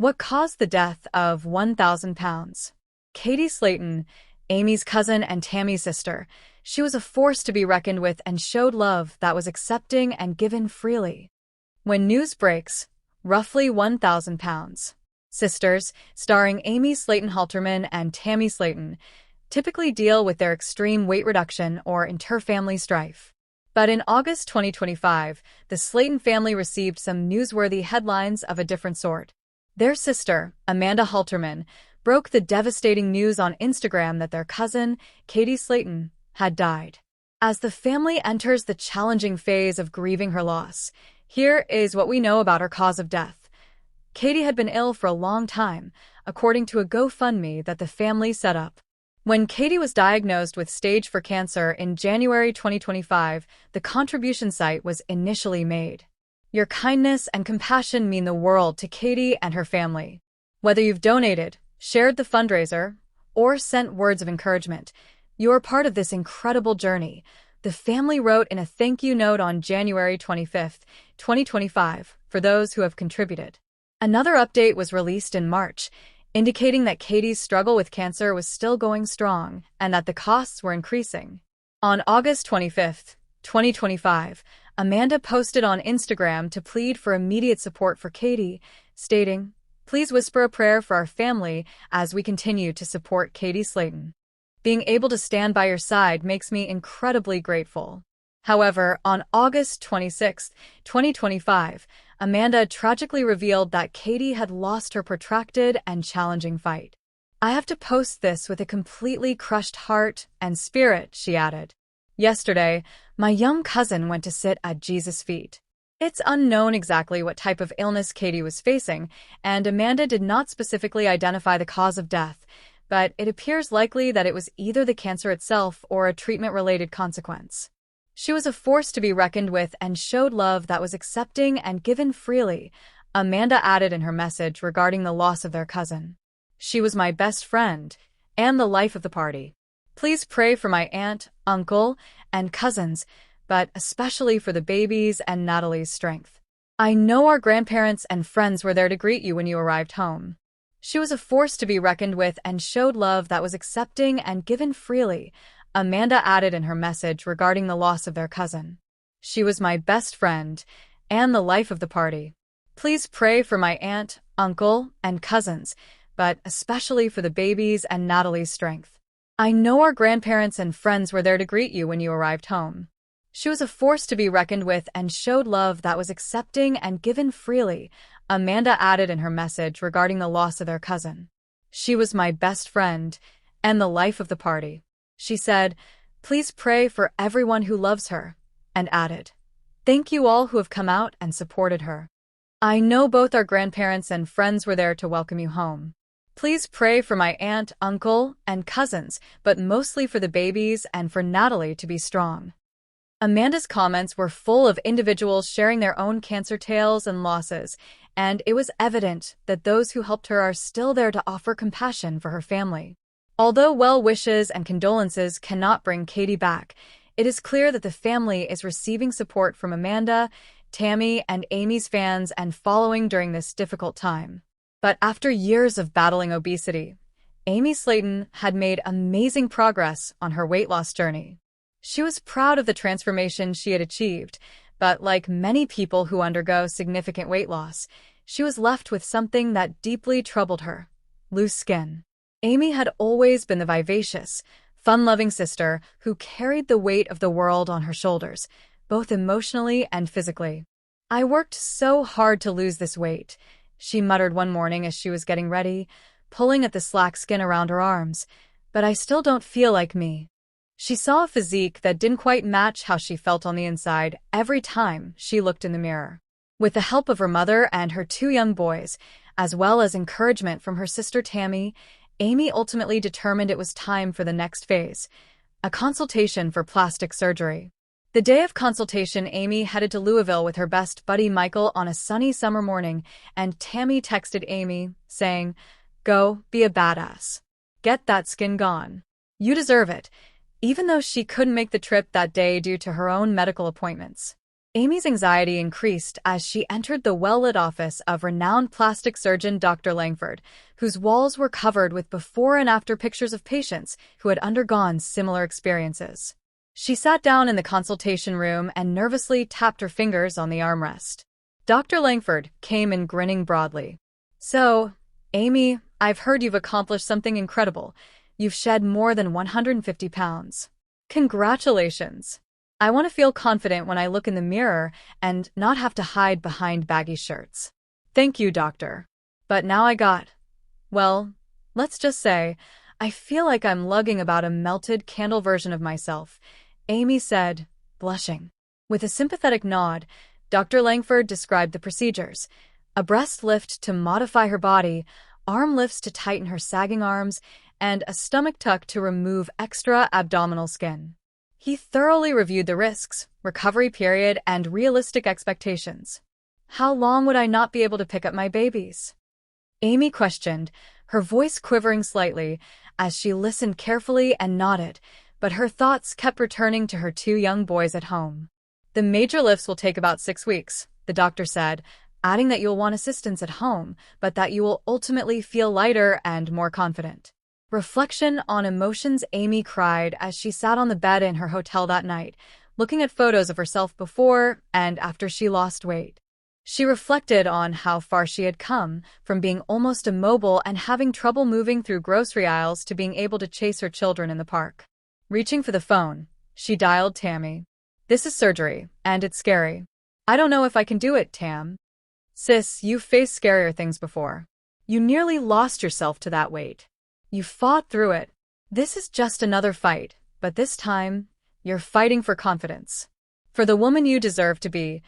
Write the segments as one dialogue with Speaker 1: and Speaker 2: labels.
Speaker 1: What caused the death of 1,000 pounds? Katie Slaton, Amy's cousin and Tammy's sister, she was a force to be reckoned with and showed love that was accepting and given freely. When news breaks, roughly 1,000 pounds. Sisters, starring Amy Slaton Halterman and Tammy Slaton, typically deal with their extreme weight reduction or inter-family strife. But in August 2025, the Slaton family received some newsworthy headlines of a different sort. Their sister, Amanda Halterman, broke the devastating news on Instagram that their cousin, Katie Slaton, had died. As the family enters the challenging phase of grieving her loss, here is what we know about her cause of death. Katie had been ill for a long time, according to a GoFundMe that the family set up. When Katie was diagnosed with stage 4 cancer in January 2025, the contribution site was initially made. Your kindness and compassion mean the world to Katie and her family. Whether you've donated, shared the fundraiser, or sent words of encouragement, you are part of this incredible journey, the family wrote in a thank you note on January 25, 2025, for those who have contributed. Another update was released in March, indicating that Katie's struggle with cancer was still going strong and that the costs were increasing. On August 25, 2025, Amanda posted on Instagram to plead for immediate support for Katie, stating, "Please whisper a prayer for our family as we continue to support Katie Slaton. Being able to stand by your side makes me incredibly grateful." However, on August 26, 2025, Amanda tragically revealed that Katie had lost her protracted and challenging fight. "I have to post this with a completely crushed heart and spirit," she added. "Yesterday, my young cousin went to sit at Jesus' feet." It's unknown exactly what type of illness Katie was facing, and Amanda did not specifically identify the cause of death, but it appears likely that it was either the cancer itself or a treatment-related consequence. She was a force to be reckoned with and showed love that was accepting and given freely, Amanda added in her message regarding the loss of their cousin. "She was my best friend and the life of the party. Please pray for my aunt, uncle, and cousins, but especially for the babies and Natalie's strength. I know our grandparents and friends were there to greet you when you arrived home. She was a force to be reckoned with and showed love that was accepting and given freely," Amanda added in her message regarding the loss of their cousin. "She was my best friend and the life of the party. Please pray for my aunt, uncle, and cousins, but especially for the babies and Natalie's strength. I know our grandparents and friends were there to greet you when you arrived home. She was a force to be reckoned with and showed love that was accepting and given freely," Amanda added in her message regarding the loss of their cousin. "She was my best friend and the life of the party." She said, "Please pray for everyone who loves her," and added, "Thank you all who have come out and supported her. I know both our grandparents and friends were there to welcome you home. Please pray for my aunt, uncle, and cousins, but mostly for the babies and for Natalie to be strong." Amanda's comments were full of individuals sharing their own cancer tales and losses, and it was evident that those who helped her are still there to offer compassion for her family. Although well wishes and condolences cannot bring Katie back, it is clear that the family is receiving support from Amanda, Tammy, and Amy's fans and following during this difficult time. But after years of battling obesity, Amy Slaton had made amazing progress on her weight loss journey. She was proud of the transformation she had achieved, but like many people who undergo significant weight loss, she was left with something that deeply troubled her: loose skin. Amy had always been the vivacious, fun-loving sister who carried the weight of the world on her shoulders, both emotionally and physically. "I worked so hard to lose this weight," she muttered one morning as she was getting ready, pulling at the slack skin around her arms, "but I still don't feel like me." She saw a physique that didn't quite match how she felt on the inside every time she looked in the mirror. With the help of her mother and her 2 young boys, as well as encouragement from her sister Tammy, Amy ultimately determined it was time for the next phase: a consultation for plastic surgery. The day of consultation, Amy headed to Louisville with her best buddy Michael on a sunny summer morning, and Tammy texted Amy, saying, "Go, be a badass. Get that skin gone. You deserve it," even though she couldn't make the trip that day due to her own medical appointments. Amy's anxiety increased as she entered the well-lit office of renowned plastic surgeon Dr. Langford, whose walls were covered with before and after pictures of patients who had undergone similar experiences. She sat down in the consultation room and nervously tapped her fingers on the armrest. Dr. Langford came in grinning broadly. "So, Amy, I've heard you've accomplished something incredible. You've shed more than 150 pounds. Congratulations. I want to feel confident when I look in the mirror and not have to hide behind baggy shirts." "Thank you, doctor. But now well, let's just say, I feel like I'm lugging about a melted candle version of myself," Amy said, blushing. With a sympathetic nod, Dr. Langford described the procedures: a breast lift to modify her body, arm lifts to tighten her sagging arms, and a stomach tuck to remove extra abdominal skin. He thoroughly reviewed the risks, recovery period, and realistic expectations. "How long would I not be able to pick up my babies?" Amy questioned, her voice quivering slightly as she listened carefully and nodded, but her thoughts kept returning to her 2 young boys at home. "The major lifts will take about 6 weeks, the doctor said, adding that you'll want assistance at home, but that you will ultimately feel lighter and more confident." Reflection on emotions. Amy cried as she sat on the bed in her hotel that night, looking at photos of herself before and after she lost weight. She reflected on how far she had come, from being almost immobile and having trouble moving through grocery aisles to being able to chase her children in the park. Reaching for the phone, she dialed Tammy. "This is surgery, and it's scary. I don't know if I can do it, Tam." "Sis, you've faced scarier things before. You nearly lost yourself to that weight. You fought through it. This is just another fight, but this time, you're fighting for confidence. For the woman you deserve to be,"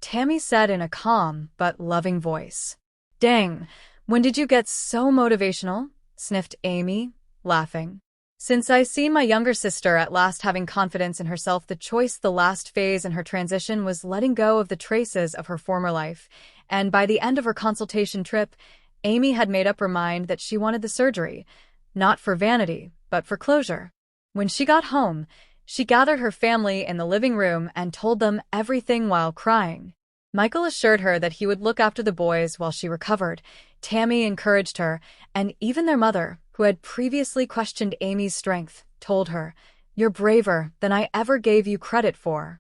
Speaker 1: Tammy said in a calm but loving voice. "Dang, when did you get so motivational?" sniffed Amy, laughing. "Since I seen my younger sister at last having confidence in herself, the last phase in her transition was letting go of the traces of her former life, and by the end of her consultation trip, Amy had made up her mind that she wanted the surgery, not for vanity, but for closure. When she got home, she gathered her family in the living room and told them everything while crying. Michael assured her that he would look after the boys while she recovered. Tammy encouraged her, and even their mother, who had previously questioned Amy's strength, told her, "You're braver than I ever gave you credit for."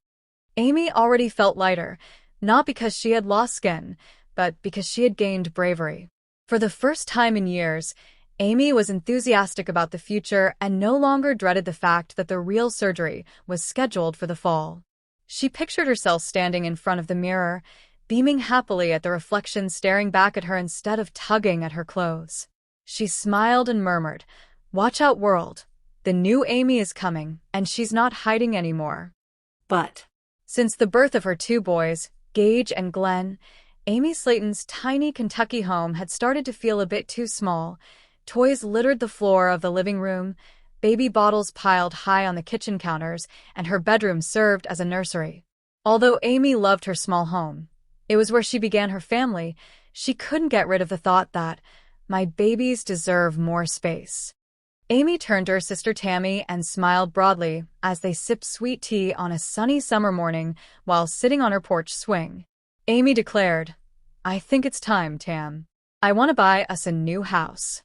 Speaker 1: Amy already felt lighter, not because she had lost skin, but because she had gained bravery. For the first time in years, Amy was enthusiastic about the future and no longer dreaded the fact that the real surgery was scheduled for the fall. She pictured herself standing in front of the mirror, beaming happily at the reflection staring back at her instead of tugging at her clothes. She smiled and murmured, "Watch out, world. The new Amy is coming, and she's not hiding anymore." But since the birth of her 2 boys, Gage and Glenn, Amy Slaton's tiny Kentucky home had started to feel a bit too small. Toys littered the floor of the living room, baby bottles piled high on the kitchen counters, and her bedroom served as a nursery. Although Amy loved her small home, it was where she began her family, she couldn't get rid of the thought that, "My babies deserve more space." Amy turned to her sister Tammy and smiled broadly as they sipped sweet tea on a sunny summer morning while sitting on her porch swing. Amy declared, "I think it's time, Tam. I want to buy us a new house."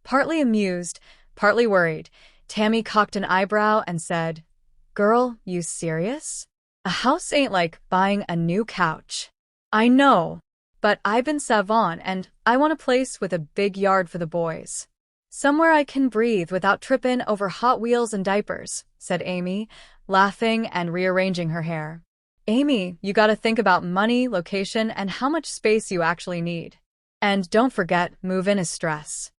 Speaker 1: Partly amused, partly worried, Tammy cocked an eyebrow and said, "Girl, you serious? A house ain't like buying a new couch." "I know, but I've been savant and I want a place with a big yard for the boys. Somewhere I can breathe without tripping over Hot Wheels and diapers," said Amy, laughing and rearranging her hair. "Amy, you gotta think about money, location, and how much space you actually need. And don't forget, move-in is stress."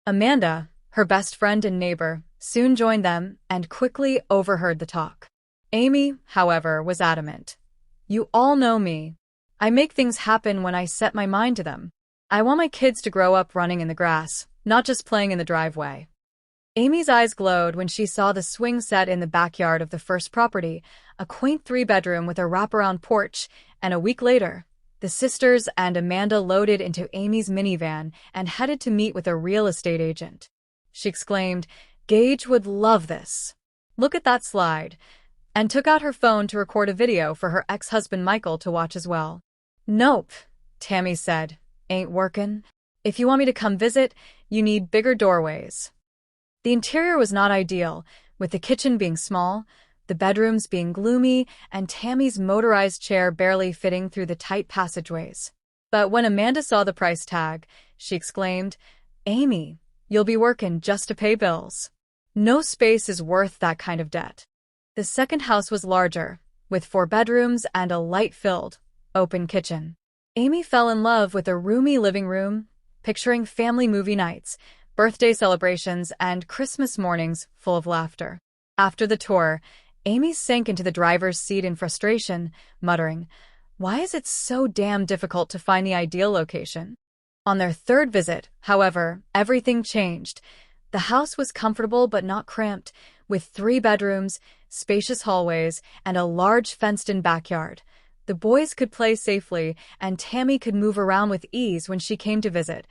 Speaker 1: Amanda, her best friend and neighbor, soon joined them and quickly overheard the talk. Amy, however, was adamant. "You all know me. I make things happen when I set my mind to them. I want my kids to grow up running in the grass, not just playing in the driveway." Amy's eyes glowed when she saw the swing set in the backyard of the first property, a quaint 3-bedroom with a wraparound porch, and a week later, the sisters and Amanda loaded into Amy's minivan and headed to meet with a real estate agent. She exclaimed, "Gage would love this. Look at that slide. and took out her phone to record a video for her ex-husband Michael to watch as well. "Nope," Tammy said. "Ain't workin'. If you want me to come visit, you need bigger doorways." The interior was not ideal, with the kitchen being small, the bedrooms being gloomy, and Tammy's motorized chair barely fitting through the tight passageways. But when Amanda saw the price tag, she exclaimed, "Amy, you'll be working just to pay bills. No space is worth that kind of debt." The second house was larger, with 4 bedrooms and a light-filled, open kitchen. Amy fell in love with a roomy living room, picturing family movie nights, birthday celebrations, and Christmas mornings full of laughter. After the tour, Amy sank into the driver's seat in frustration, muttering, "Why is it so damn difficult to find the ideal location?" On their third visit, however, everything changed. The house was comfortable but not cramped, with 3 bedrooms, spacious hallways, and a large fenced-in backyard. The boys could play safely, and Tammy could move around with ease when she came to visit.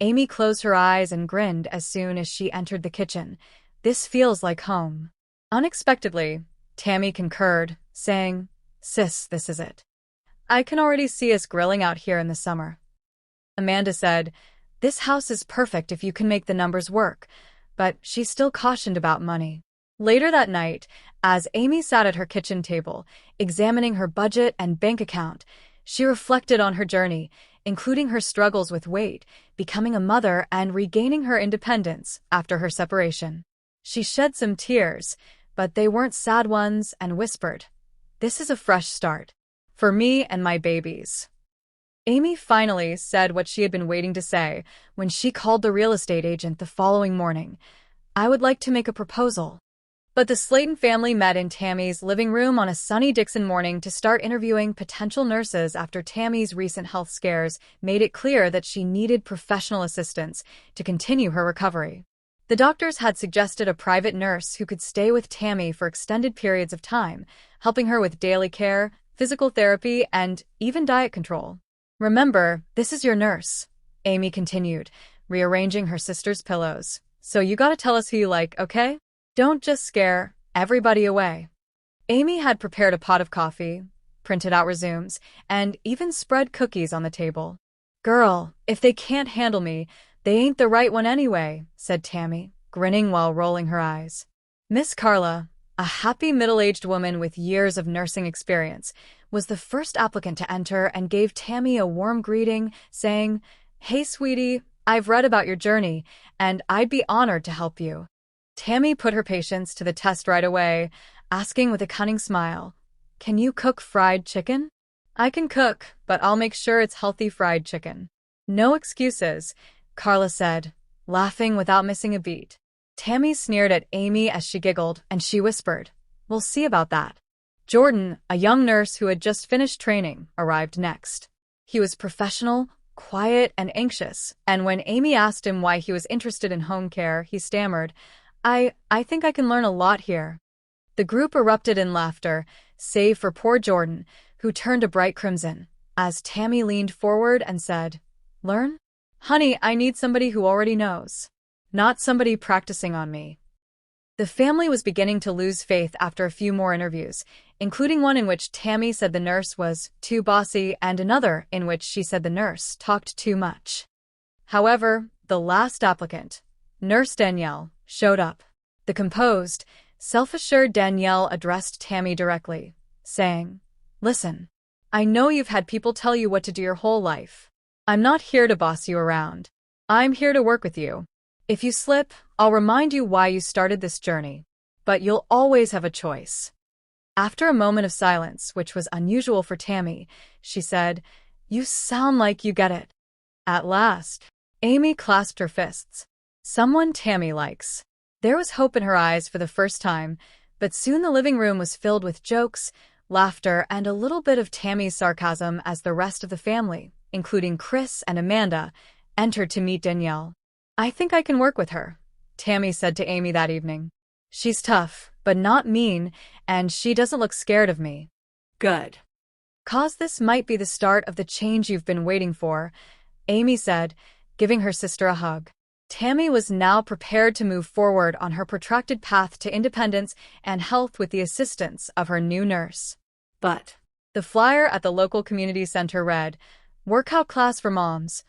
Speaker 1: Amy closed her eyes and grinned as soon as she entered the kitchen. "This feels like home." Unexpectedly, Tammy concurred, saying, "Sis, this is it. I can already see us grilling out here in the summer." Amanda said, "This house is perfect if you can make the numbers work," but she still cautioned about money. Later that night, as Amy sat at her kitchen table, examining her budget and bank account, she reflected on her journey, including her struggles with weight, becoming a mother, and regaining her independence after her separation. She shed some tears, but they weren't sad ones, and whispered, "This is a fresh start. For me and my babies." Amy finally said what she had been waiting to say when she called the real estate agent the following morning. "I would like to make a proposal." But the Slaton family met in Tammy's living room on a sunny Dixon morning to start interviewing potential nurses after Tammy's recent health scares made it clear that she needed professional assistance to continue her recovery. The doctors had suggested a private nurse who could stay with Tammy for extended periods of time, helping her with daily care, physical therapy, and even diet control. "Remember, this is your nurse," Amy continued, rearranging her sister's pillows. "So you gotta tell us who you like, okay? Don't just scare everybody away." Amy had prepared a pot of coffee, printed out resumes, and even spread cookies on the table. "Girl, if they can't handle me, they ain't the right one anyway," said Tammy, grinning while rolling her eyes. Miss Carla, a happy middle-aged woman with years of nursing experience, was the first applicant to enter and gave Tammy a warm greeting, saying, "Hey, sweetie, I've read about your journey, and I'd be honored to help you." Tammy put her patience to the test right away, asking with a cunning smile, "Can you cook fried chicken?" "I can cook, but I'll make sure it's healthy fried chicken." "No excuses," Carla said, laughing without missing a beat. Tammy sneered at Amy as she giggled, and she whispered, "We'll see about that." Jordan, a young nurse who had just finished training, arrived next. He was professional, quiet, and anxious, and when Amy asked him why he was interested in home care, he stammered, I think I can learn a lot here." The group erupted in laughter, save for poor Jordan, who turned a bright crimson, as Tammy leaned forward and said, "Learn? Honey, I need somebody who already knows. Not somebody practicing on me." The family was beginning to lose faith after a few more interviews, including one in which Tammy said the nurse was too bossy and another in which she said the nurse talked too much. However, the last applicant, Nurse Danielle, showed up. The composed, self-assured Danielle addressed Tammy directly, saying, "Listen, I know you've had people tell you what to do your whole life. I'm not here to boss you around. I'm here to work with you. If you slip, I'll remind you why you started this journey. But you'll always have a choice." After a moment of silence, which was unusual for Tammy, she said, "You sound like you get it." At last, Amy clasped her fists. Someone Tammy likes. There was hope in her eyes for the first time, but soon the living room was filled with jokes, laughter, and a little bit of Tammy's sarcasm as the rest of the family, including Chris and Amanda, entered to meet Danielle. "I think I can work with her," Tammy said to Amy that evening. "She's tough, but not mean, and she doesn't look scared of me." "Good. 'Cause this might be the start of the change you've been waiting for," Amy said, giving her sister a hug. Tammy was now prepared to move forward on her protracted path to independence and health with the assistance of her new nurse. But the flyer at the local community center read, "Workout class for moms.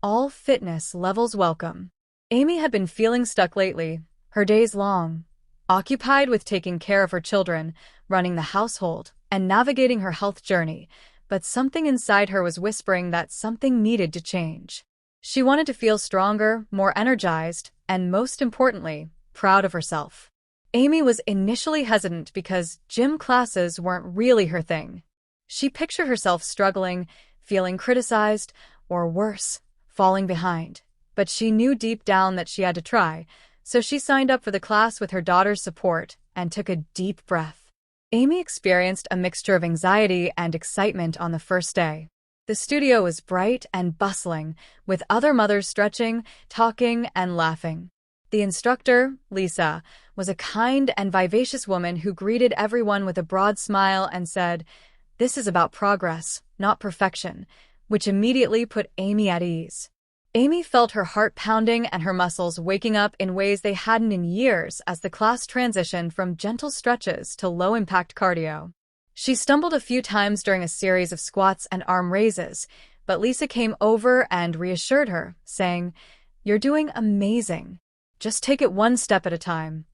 Speaker 1: All fitness levels welcome." Amy had been feeling stuck lately, her days long, occupied with taking care of her children, running the household, and navigating her health journey, but something inside her was whispering that something needed to change. She wanted to feel stronger, more energized, and most importantly, proud of herself. Amy was initially hesitant because gym classes weren't really her thing. She pictured herself struggling, feeling criticized, or worse, falling behind. But she knew deep down that she had to try, so she signed up for the class with her daughter's support and took a deep breath. Amy experienced a mixture of anxiety and excitement on the first day. The studio was bright and bustling, with other mothers stretching, talking, and laughing. The instructor, Lisa, was a kind and vivacious woman who greeted everyone with a broad smile and said, "This is about progress, not perfection," which immediately put Amy at ease. Amy felt her heart pounding and her muscles waking up in ways they hadn't in years as the class transitioned from gentle stretches to low-impact cardio. She stumbled a few times during a series of squats and arm raises, but Lisa came over and reassured her, saying, "You're doing amazing. Just take it one step at a time."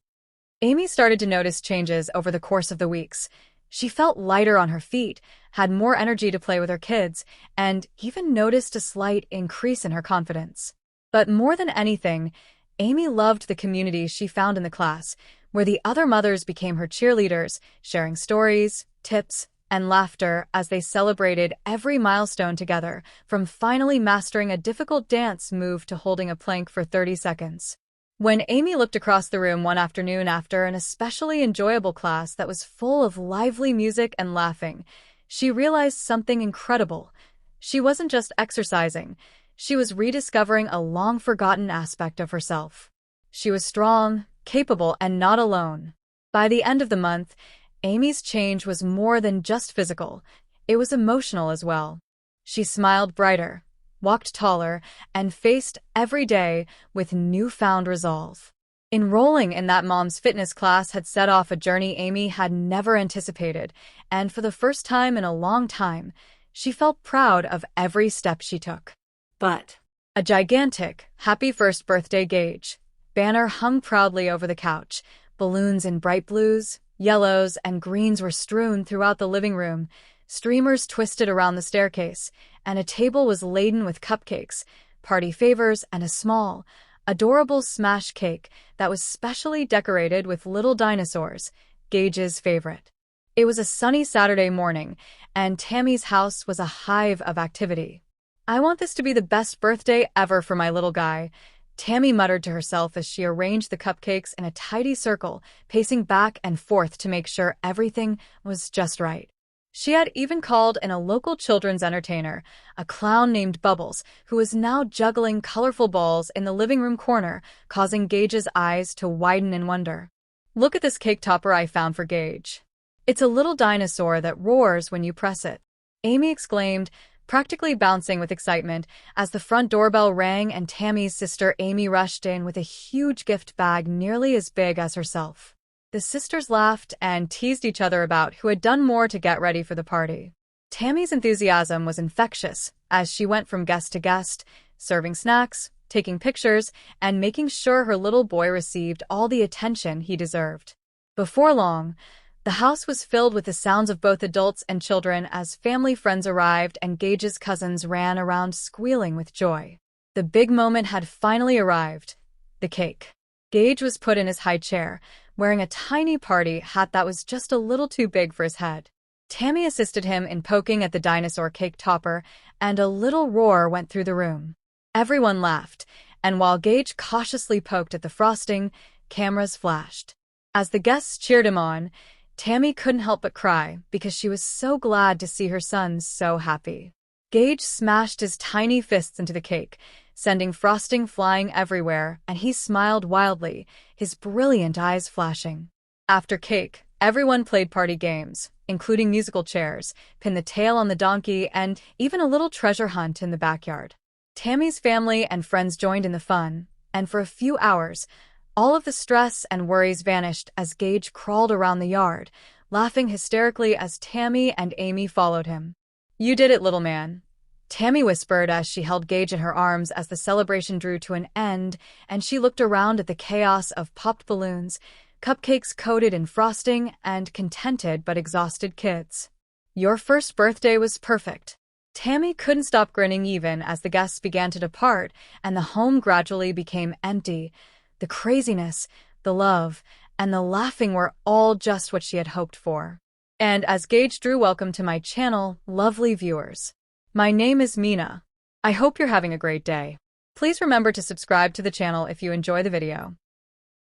Speaker 1: Amy started to notice changes over the course of the weeks. She felt lighter on her feet, had more energy to play with her kids, and even noticed a slight increase in her confidence. But more than anything, Amy loved the community she found in the class, where the other mothers became her cheerleaders, sharing stories, tips, and laughter as they celebrated every milestone together, from finally mastering a difficult dance move to holding a plank for 30 seconds. When Amy looked across the room one afternoon after an especially enjoyable class that was full of lively music and laughing, she realized something incredible. She wasn't just exercising, she was rediscovering a long-forgotten aspect of herself. She was strong, capable, and not alone. By the end of the month, Amy's change was more than just physical, it was emotional as well. She smiled brighter, walked taller, and faced every day with newfound resolve. Enrolling in that mom's fitness class had set off a journey Amy had never anticipated, and for the first time in a long time, she felt proud of every step she took. But a gigantic, "Happy First Birthday, Gage" banner hung proudly over the couch. Balloons in bright blues, yellows, and greens were strewn throughout the living room. Streamers twisted around the staircase, and a table was laden with cupcakes, party favors, and a small, adorable smash cake that was specially decorated with little dinosaurs, Gage's favorite. It was a sunny Saturday morning, and Tammy's house was a hive of activity. "I want this to be the best birthday ever for my little guy," Tammy muttered to herself as she arranged the cupcakes in a tidy circle, pacing back and forth to make sure everything was just right. She had even called in a local children's entertainer, a clown named Bubbles, who was now juggling colorful balls in the living room corner, causing Gage's eyes to widen in wonder. "Look at this cake topper I found for Gage. It's a little dinosaur that roars when you press it," Amy exclaimed, practically bouncing with excitement as the front doorbell rang and Tammy's sister Amy rushed in with a huge gift bag nearly as big as herself. The sisters laughed and teased each other about who had done more to get ready for the party. Tammy's enthusiasm was infectious as she went from guest to guest, serving snacks, taking pictures, and making sure her little boy received all the attention he deserved. Before long, the house was filled with the sounds of both adults and children as family friends arrived and Gage's cousins ran around squealing with joy. The big moment had finally arrived: the cake. Gage was put in his high chair, wearing a tiny party hat that was just a little too big for his head. Tammy assisted him in poking at the dinosaur cake topper, and a little roar went through the room. Everyone laughed, and while Gage cautiously poked at the frosting, cameras flashed. As the guests cheered him on, Tammy couldn't help but cry because she was so glad to see her son so happy. Gage smashed his tiny fists into the cake, sending frosting flying everywhere, and he smiled wildly, his brilliant eyes flashing. After cake, everyone played party games, including musical chairs, pin the tail on the donkey, and even a little treasure hunt in the backyard. Tammy's family and friends joined in the fun, and for a few hours, all of the stress and worries vanished as Gage crawled around the yard, laughing hysterically as Tammy and Amy followed him. "You did it, little man," Tammy whispered as she held Gage in her arms as the celebration drew to an end, and she looked around at the chaos of popped balloons, cupcakes coated in frosting, and contented but exhausted kids. "Your first birthday was perfect." Tammy couldn't stop grinning even as the guests began to depart and the home gradually became empty. The craziness, the love, and the laughing were all just what she had hoped for. And as Gage drew welcome to my channel, lovely viewers. My name is Mina. I hope you're having a great day. Please remember to subscribe to the channel if you enjoy the video.